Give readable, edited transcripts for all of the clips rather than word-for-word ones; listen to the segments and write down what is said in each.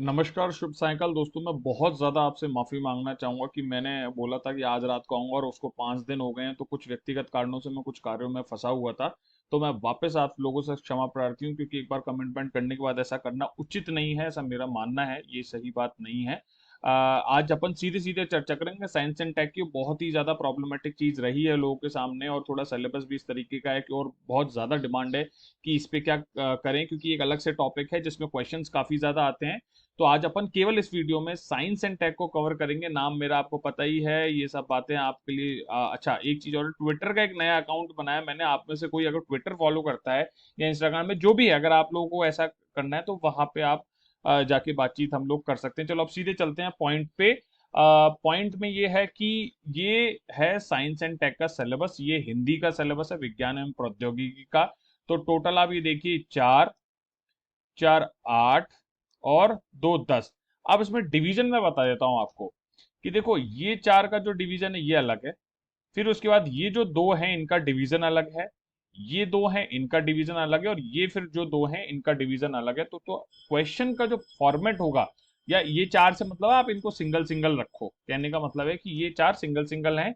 नमस्कार, शुभ सायंकाल दोस्तों। मैं बहुत ज़्यादा आपसे माफ़ी मांगना चाहूँगा कि मैंने बोला था कि आज रात को आऊँगा और उसको 5 दिन हो गए हैं, तो कुछ व्यक्तिगत कारणों से मैं कुछ कार्यों में फँसा हुआ था। तो मैं वापस आप लोगों से क्षमा प्रार्थी हूँ, क्योंकि एक बार कमिटमेंट करने के बाद ऐसा करना उचित नहीं है, ऐसा मेरा मानना है, ये सही बात नहीं है। आज अपन सीधे-सीधे चर्चा करेंगे साइंस एंड टेक की। बहुत ही ज़्यादा प्रॉब्लमैटिक चीज़ रही है लोगों के सामने, और थोड़ा सिलेबस भी इस तरीके का है कि और बहुत ज़्यादा डिमांड है कि इस पे क्या करें, क्योंकि एक अलग से टॉपिक है जिसमें क्वेश्चंस काफ़ी ज़्यादा आते हैं। तो आज अपन केवल इस वीडियो में साइंस एंड टेक को कवर करेंगे। नाम मेरा आपको पता ही है, ये सब बातें आपके लिए अच्छा, एक चीज और, ट्विटर का एक नया अकाउंट बनाया मैंने। आप में से कोई अगर ट्विटर फॉलो करता है या इंस्टाग्राम में, जो भी है, अगर आप लोगों को ऐसा करना है तो वहां पे आप जाके बातचीत हम लोग कर सकते हैं। चलो अब सीधे चलते हैं पॉइंट पे। पॉइंट में ये है कि ये है साइंस एंड टेक का सिलेबस। ये हिंदी का सिलेबस है, विज्ञान एवं प्रौद्योगिकी का। तो टोटल आप ये देखिए, 4 4 8 और 2 10। अब इसमें डिवीजन में बता देता हूं आपको कि देखो, ये 4 का जो डिवीजन है ये अलग है। फिर उसके बाद ये जो 2 हैं इनका डिवीजन अलग है। ये 2 हैं इनका डिवीजन अलग है, और ये फिर जो 2 हैं इनका डिवीजन अलग है। तो क्वेश्चन का जो फॉर्मेट होगा, या ये 4 से मतलब आप इनको सिंगल सिंगल रखो, कहने का मतलब है कि ये 4 सिंगल सिंगल हैं।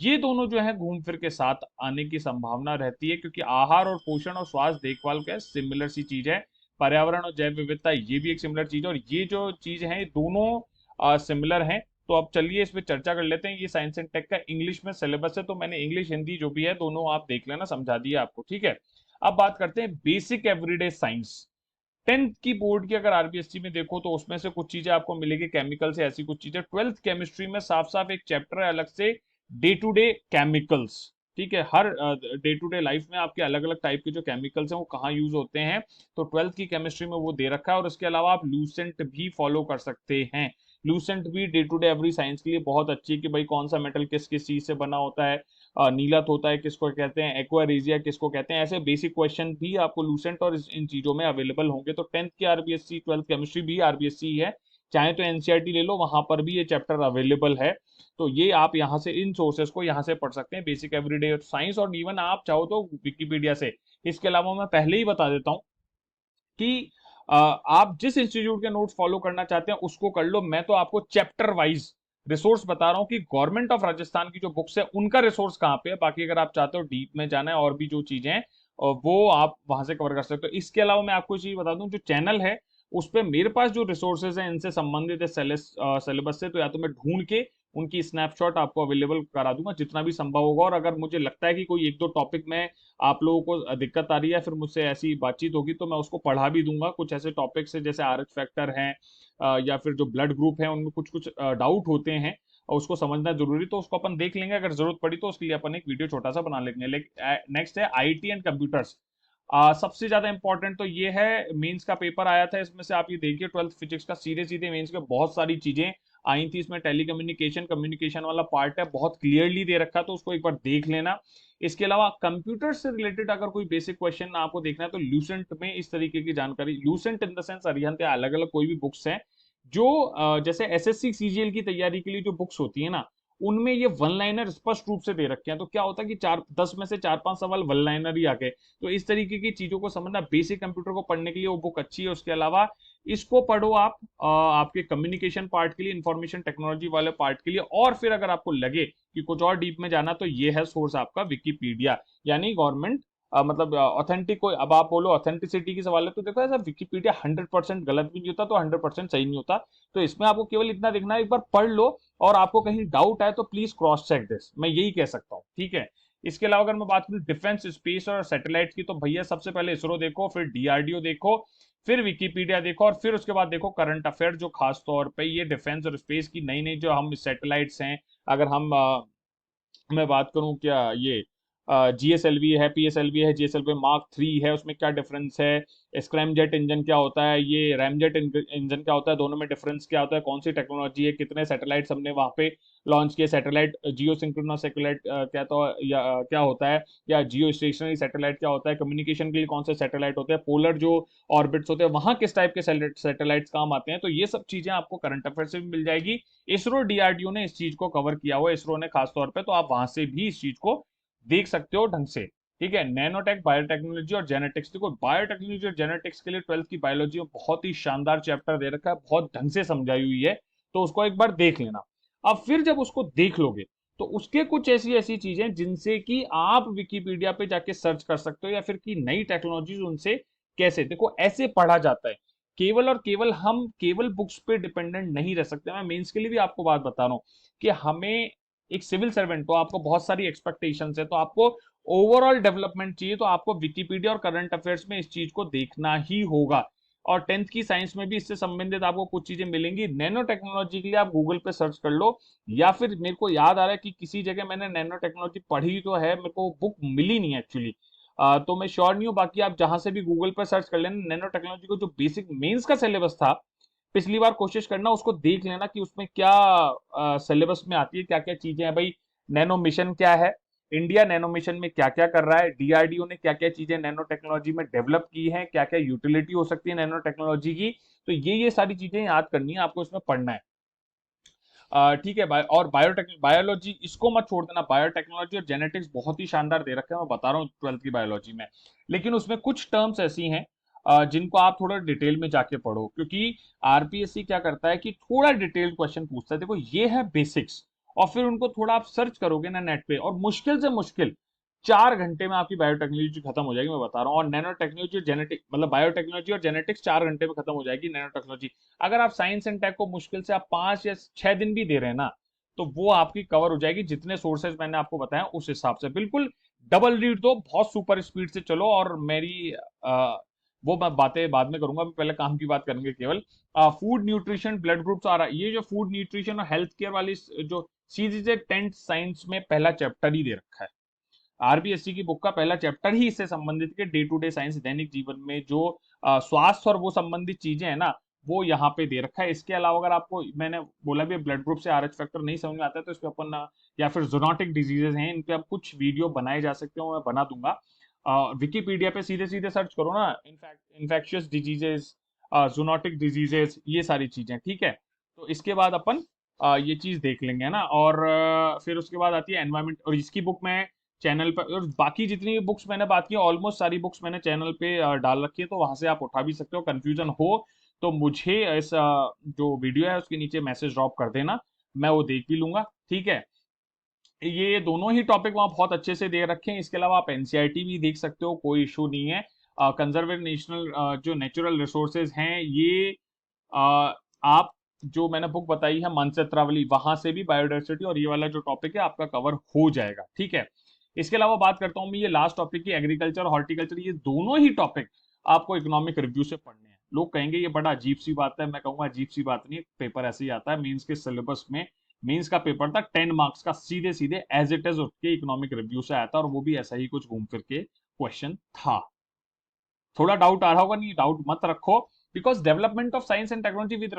ये दोनों जो है घूम फिर के साथ आने की संभावना रहती है, क्योंकि आहार और पोषण और स्वास्थ्य देखभाल क्या है, सिमिलर सी चीज है। पर्यावरण और जैव विविधता, ये भी एक सिमिलर चीज है, और ये जो चीज है ये दोनों सिमिलर हैं। तो अब चलिए इस पे चर्चा कर लेते हैं। ये साइंस एंड टेक का इंग्लिश में सिलेबस है, तो मैंने इंग्लिश हिंदी जो भी है दोनों आप देख लेना, समझा दिया आपको, ठीक है। अब बात करते हैं बेसिक एवरीडे साइंस। 10th की बोर्ड की अगर आरबीएससी में देखो तो उसमें से कुछ चीजें आपको मिलेगी, केमिकल से ऐसी कुछ चीजें। 12th केमिस्ट्री में साफ साफ एक चैप्टर है अलग से, डे टू डे केमिकल्स। ठीक है, हर डे टू डे लाइफ में आपके अलग अलग टाइप के जो केमिकल्स हैं वो कहाँ यूज होते हैं, तो 12th की केमिस्ट्री में वो दे रखा है। और उसके अलावा आप लूसेंट भी फॉलो कर सकते हैं। लूसेंट भी day to day every science के लिए बहुत अच्छी है कि भाई कौन सा मेटल किस किस चीज से बना होता है, नीलत होता है किसको कहते हैं, एक्वारेजिया किसको कहते हैं। ऐसे बेसिक क्वेश्चन भी आपको लूसेंट और इन चीजों में अवेलेबल होंगे। तो 10th की आरबीएससी, 12th केमिस्ट्री भी आरबीएससी है, चाहे तो एनसीईआरटी ले लो, वहां पर भी ये चैप्टर अवेलेबल है। तो ये आप यहाँ से इन सोर्सेस को यहाँ से पढ़ सकते हैं, बेसिक एवरीडे साइंस, और इवन आप चाहो तो विकिपीडिया से। इसके अलावा मैं पहले ही बता देता हूँ कि आप जिस इंस्टीट्यूट के नोट्स फॉलो करना चाहते हैं उसको कर लो। मैं तो आपको चैप्टर वाइज रिसोर्स बता रहा हूँ कि गवर्नमेंट ऑफ राजस्थान की जो बुक्स है उनका रिसोर्स कहाँ पे है। बाकी अगर आप चाहते हो डीप में जाना है और भी जो चीजें हैं, वो आप वहां से कवर कर सकते हो। इसके अलावा मैं आपको एक चीज बता दूं, जो चैनल है उस पे मेरे पास जो रिसोर्सेज हैं इनसे संबंधित है सिलेबस से, तो या तो मैं ढूंढ के उनकी स्नैपशॉट आपको अवेलेबल करा दूंगा जितना भी संभव होगा। और अगर मुझे लगता है कि कोई एक दो टॉपिक में आप लोगों को दिक्कत आ रही है, फिर मुझसे ऐसी बातचीत होगी तो मैं उसको पढ़ा भी दूंगा। कुछ ऐसे टॉपिक्स है जैसे आरएच फैक्टर हैं, या फिर जो ब्लड ग्रुप है उनमें कुछ कुछ डाउट होते हैं और उसको समझना जरूरी, तो उसको अपन देख लेंगे। अगर जरूरत पड़ी तो उसके लिए अपन एक वीडियो छोटा सा बना लेंगे। नेक्स्ट है आईटी एंड कंप्यूटर्स। सबसे ज्यादा इंपॉर्टेंट तो ये है, मेंस का पेपर आया था इसमें से, आप ये देखिए 12th फिजिक्स का, सीधे सीधे मेंस में बहुत सारी चीजें आई थी। इसमें टेलीकम्युनिकेशन कम्युनिकेशन वाला पार्ट है, बहुत क्लियरली दे रखा, तो उसको एक बार देख लेना। इसके अलावा कंप्यूटर से रिलेटेड अगर कोई बेसिक क्वेश्चन आपको देखना है तो ल्यूसेंट में इस तरीके की जानकारी, Lucent in the sense Arihant या अलग अलग कोई भी बुक्स हैं जो जैसे एसएससी सीजीएल की तैयारी के लिए जो बुक्स होती है ना, उनमें ये वन लाइनर स्पष्ट रूप से दे रखे हैं। तो क्या होता है कि 4-10 में से 4-5 सवाल वन लाइनर ही आ गए। तो इस तरीके की चीजों को समझना, बेसिक कंप्यूटर को पढ़ने के लिए वो बुक अच्छी है। उसके अलावा इसको पढ़ो आप आपके कम्युनिकेशन पार्ट के लिए, इंफॉर्मेशन टेक्नोलॉजी वाले पार्ट के लिए। और फिर अगर आपको लगे कि कुछ और डीप में जाना, तो ये है सोर्स आपका विकिपीडिया, यानी गवर्नमेंट मतलब ऑथेंटिक। कोई अब आप बोलो ऑथेंटिसिटी की सवाल है, तो देखो ऐसा विकिपीडिया 100% गलत भी नहीं होता तो 100% सही नहीं होता। तो इसमें आपको केवल इतना देखना है, एक बार पढ़ लो, और आपको कहीं डाउट आए तो प्लीज क्रॉस चेक दिस, मैं यही कह सकता हूँ, ठीक है। इसके अलावा अगर मैं बात करूं डिफेंस स्पेस और सैटेलाइट की, तो भैया सबसे पहले इसरो देखो, फिर डीआरडीओ देखो, फिर विकिपीडिया देखो, और फिर उसके बाद देखो करंट अफेयर, जो खास तौर पे ये डिफेंस और स्पेस की नई नई जो हम सैटेलाइट्स हैं। अगर हम मैं बात करूं, क्या ये जीएसएलवी है, पीएसएलवी है, जीएसएलवी मार्क 3 है, उसमें क्या डिफरेंस है, स्क्रैमजेट इंजन क्या होता है, ये रैमजेट इंजन क्या होता है, दोनों में डिफरेंस क्या होता है, कौन सी टेक्नोलॉजी है, कितने सैटेलाइट्स हमने वहां पे लॉन्च किए, सैटेलाइट जियो सिंक्रोनस सैटेलाइट क्या तो या क्या होता है, या जियो स्टेशनरी सैटेलाइट क्या होता है, कम्युनिकेशन के लिए कौन से सैटेलाइट होते हैं, पोलर जो ऑर्बिट्स होते हैं वहां किस टाइप के सैटेलाइट्स काम आते हैं। तो ये सब चीजें आपको करंट अफेयर से भी मिल जाएगी। इसरो डीआरडीओ ने इस चीज को कवर किया हुआ है, इसरो ने खास तौर पे, तो आप वहां से भी इस चीज को देख सकते हो ढंग से, ठीक है, नैनोटेक, बायोटेक्नोलॉजी और जेनेटिक्स। देखो बायोटेक्नोलॉजी और जेनेटिक्स के लिए 12th की बायोलॉजी में बहुत ही शानदार चैप्टर दे रखा है, बहुत ढंग से समझाई हुई है, तो उसको एक बार देख लेना। अब फिर जब उसको देख लोगे तो उसके कुछ ऐसी ऐसी चीजें जिनसे कि आप विकिपीडिया पे जाके सर्च कर सकते हो, या फिर की नई टेक्नोलॉजीज उनसे कैसे, देखो ऐसे पढ़ा जाता है। केवल और केवल हम केवल बुक्स पे डिपेंडेंट नहीं रह सकते। मैं मेंस के लिए भी आपको बात बता रहा हूँ कि हमें, एक सिविल सर्वेंट हो, आपको बहुत सारी एक्सपेक्टेशंस है, तो आपको ओवरऑल डेवलपमेंट चाहिए, तो आपको विकिपीडिया और करंट अफेयर्स में इस चीज को देखना ही होगा। और 10th की साइंस में भी इससे संबंधित आपको कुछ चीजें मिलेंगी। नैनो टेक्नोलॉजी के लिए आप गूगल पे सर्च कर लो, या फिर मेरे को याद आ रहा है कि किसी जगह मैंने नैनो टेक्नोलॉजी पढ़ी तो है, मेरे को बुक मिली नहीं एक्चुअली, तो मैं श्योर नहीं हूँ। बाकी आप जहां से भी गूगल पर सर्च कर लेना, नैनो टेक्नोलॉजी को जो बेसिक मेंस का सिलेबस था पिछली बार, कोशिश करना उसको देख लेना कि उसमें क्या सिलेबस में आती है, क्या क्या चीजें हैं भाई। नैनो मिशन क्या है, इंडिया नैनो मिशन में क्या क्या कर रहा है, डीआरडीओ ने क्या क्या चीजें नैनो टेक्नोलॉजी में डेवलप की हैं, क्या क्या यूटिलिटी हो सकती है नैनो टेक्नोलॉजी की, तो ये सारी चीजें याद करनी है आपको, इसमें पढ़ना है। ठीक है। और बायोलॉजी इसको मत छोड़ देना, बायोटेक्नोलॉजी और जेनेटिक्स बहुत ही शानदार दे रखे हैं, मैं बता रहा हूँ 12th की बायोलॉजी में। लेकिन उसमें कुछ टर्म्स ऐसी हैं जिनको आप थोड़ा डिटेल में जाके पढ़ो, क्योंकि आरपीएससी क्या करता है कि थोड़ा डिटेल्ड क्वेश्चन पूछता है। देखो ये है बेसिक्स, और फिर उनको थोड़ा आप सर्च करोगे ना नेट पे, और मुश्किल से मुश्किल 4 घंटे में आपकी बायोटेक्नोलॉजी खत्म हो जाएगी, मैं बता रहा हूँ। और नैनो टेक्नोलॉजी और जेनेटिक, मतलब बायोटेक्नोलॉजी और जेनेटिक्स 4 घंटे में खत्म हो जाएगी, नैनो टेक्नोलॉजी। अगर आप साइंस एंड टेक को मुश्किल से आप 5 या 6 दिन भी दे रहे हैं ना, तो वो आपकी कवर हो जाएगी, जितने सोर्सेज मैंने आपको बताया उस हिसाब से। बिल्कुल डबल रीड दो, बहुत सुपर स्पीड से चलो। और मेरी वो मैं बातें बाद में करूंगा, अभी पहले काम की बात करेंगे केवल। फूड न्यूट्रिशन ब्लड ग्रुप्स आ रहा है, ये जो फूड न्यूट्रिशन और हेल्थ केयर वाली जो सीरीज है, 10th साइंस में पहला चैप्टर ही दे रखा है। आरबीएससी की बुक का पहला चैप्टर ही इससे संबंधित के डे टू डे साइंस, दैनिक जीवन में जो स्वास्थ्य और वो संबंधित चीजें हैं ना, वो यहाँ पे दे रखा है। इसके अलावा अगर आपको मैंने बोला भी ब्लड ग्रुप से आरएच फैक्टर नहीं समझ में आता है, तो इस पे अपन या फिर जूनोटिक डिजीजेस हैं, इन पे आप कुछ वीडियो बनाए जा सकते हो, मैं बना दूंगा। विकिपीडिया पे सीधे सीधे सर्च करो ना, इन्फेक्शियस डिजीजेस, जूनोटिक डिजीजेस, ये सारी चीजें, ठीक है। तो इसके बाद अपन ये चीज देख लेंगे, है ना। और फिर उसके बाद आती है एनवायरमेंट, और इसकी बुक में चैनल पर, और बाकी जितनी भी बुक्स मैंने बात की ऑलमोस्ट सारी बुक्स मैंने चैनल पे डाल रखी है, तो वहां से आप उठा भी सकते हो। कंफ्यूजन हो तो मुझे इस जो वीडियो है उसके नीचे मैसेज ड्रॉप कर देना, मैं वो देख भी लूंगा, ठीक है। ये दोनों ही टॉपिक वहाँ बहुत अच्छे से दे रखे हैं। इसके अलावा आप एनसीईआरटी भी देख सकते हो, कोई इशू नहीं है। कंजर्वेटिव नेशनल जो नेचुरल रिसोर्सेज हैं, ये आप जो मैंने बुक बताई है मानचित्रावली, वहां से भी बायोडाइवर्सिटी और ये वाला जो टॉपिक है आपका कवर हो जाएगा, ठीक है। इसके अलावा बात करता हूँ मैं ये लास्ट टॉपिक की, एग्रीकल्चर हॉर्टिकल्चर, ये दोनों ही टॉपिक आपको इकोनॉमिक रिव्यू से पढ़ने हैं। लोग कहेंगे ये बड़ा अजीब सी बात है, मैं कहूंगा अजीब सी बात नहीं है, पेपर ऐसे ही आता है मेंस के सिलेबस में। मेंस का पेपर था 10 मार्क्स का, सीधे सीधे एज इट इज उठ के इकोनॉमिक रिव्यू से आया था, और वो भी ऐसा ही कुछ घूम फिर के क्वेश्चन था। थोड़ा डाउट आ रहा होगा, नहीं डाउट मत रखो, because development of science and technology with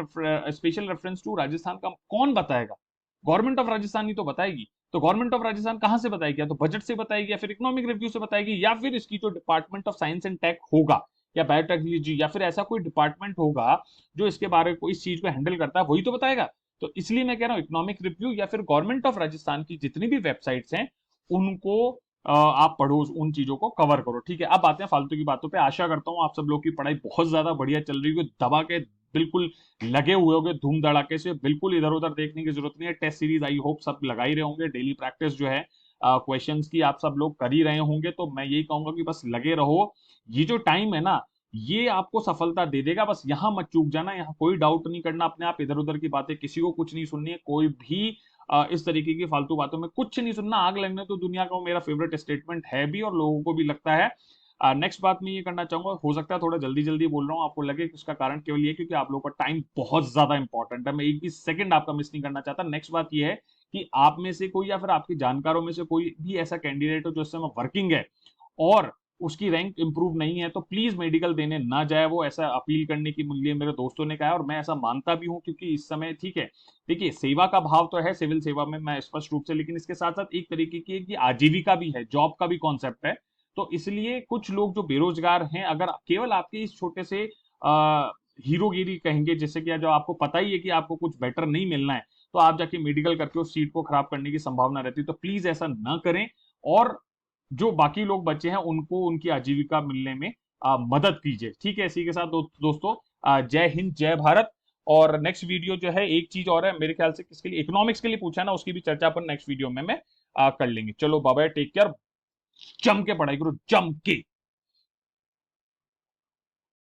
special reference to Rajasthan का कौन बताएगा? गवर्नमेंट ऑफ राजस्थान ही तो बताएगी। तो गवर्नमेंट ऑफ राजस्थान कहां से बताएगी? या तो बजट से बताएगी, या फिर इकोनॉमिक रिव्यू से बताएगी, या फिर इसकी जो department of science and tech होगा, या बायोटेक्नोलॉजी, या फिर ऐसा कोई डिपार्टमेंट होगा जो इसके बारे को, इस चीज को हैंडल करता है, वही तो बताएगा। तो इसलिए मैं कह रहा हूँ इकोनॉमिक रिव्यू या फिर गवर्नमेंट ऑफ राजस्थान की जितनी भी वेबसाइट्स हैं, उनको आप पढ़ो, उन चीजों को कवर करो, ठीक है। अब आते हैं फालतू की बातों पे। आशा करता हूँ आप सब लोग की पढ़ाई बहुत ज्यादा बढ़िया चल रही होगी, दबा के बिल्कुल लगे हुए होंगे धूम धड़ाके से, बिल्कुल इधर उधर देखने की जरूरत नहीं है। टेस्ट सीरीज आई होप सब लगा ही रहे होंगे, डेली प्रैक्टिस जो है क्वेश्चंस की आप सब लोग कर ही रहे होंगे, तो मैं यही कहूंगा कि बस लगे रहो। ये जो टाइम है ना, ये आपको सफलता दे देगा, बस यहाँ मत चूक जाना, यहाँ कोई डाउट नहीं करना अपने आप, इधर उधर की बातें किसी को कुछ नहीं सुननी है, कोई भी इस तरीके की फालतू बातों में कुछ नहीं सुनना। आग लगने तो दुनिया का, वो मेरा फेवरेट स्टेटमेंट है भी, और लोगों को भी लगता है। नेक्स्ट बात मैं ये करना चाहूंगा, हो सकता है थोड़ा जल्दी जल्दी बोल रहा हूँ, आपको लगे कि उसका कारण केवल ये क्योंकि आप लोगों का टाइम बहुत ज्यादा इंपॉर्टेंट है, मैं एक भी सेकंड आपका मिस नहीं करना चाहता। नेक्स्ट बात ये है कि आप में से कोई या फिर आपके जानकारों में से कोई भी ऐसा कैंडिडेट हो जो इस समय वर्किंग है और उसकी रैंक इंप्रूव नहीं है, तो प्लीज मेडिकल देने ना जाए वो, ऐसा अपील करने की लिए मेरे दोस्तों ने कहा है, और मैं ऐसा मानता भी हूं, क्योंकि इस समय ठीक है, देखिए सेवा का भाव तो है सिविल सेवा में, मैं स्पष्ट रूप से, लेकिन इसके साथ साथ एक तरीके की आजीविका भी है, जॉब का भी कॉन्सेप्ट है। तो इसलिए कुछ लोग जो बेरोजगार हैं, अगर केवल आपके इस छोटे से हीरोगिरी कहेंगे, जैसे कि जो आपको पता ही है कि आपको कुछ बेटर नहीं मिलना है, तो आप जाके मेडिकल करके उस सीट को खराब करने की संभावना रहती है, तो प्लीज ऐसा ना करें। और जो बाकी लोग बचे हैं उनको उनकी आजीविका मिलने में मदद कीजिए। ठीक है, इसी के साथ दोस्तों जय हिंद जय भारत। और नेक्स्ट वीडियो जो है, एक चीज और है मेरे ख्याल से, किसके लिए, इकोनॉमिक्स के लिए पूछा है ना, उसकी भी चर्चा अपन नेक्स्ट वीडियो में मैं कर लेंगे। चलो बाय बाय, टेक केयर, जम के पढ़ाई करो, जम के।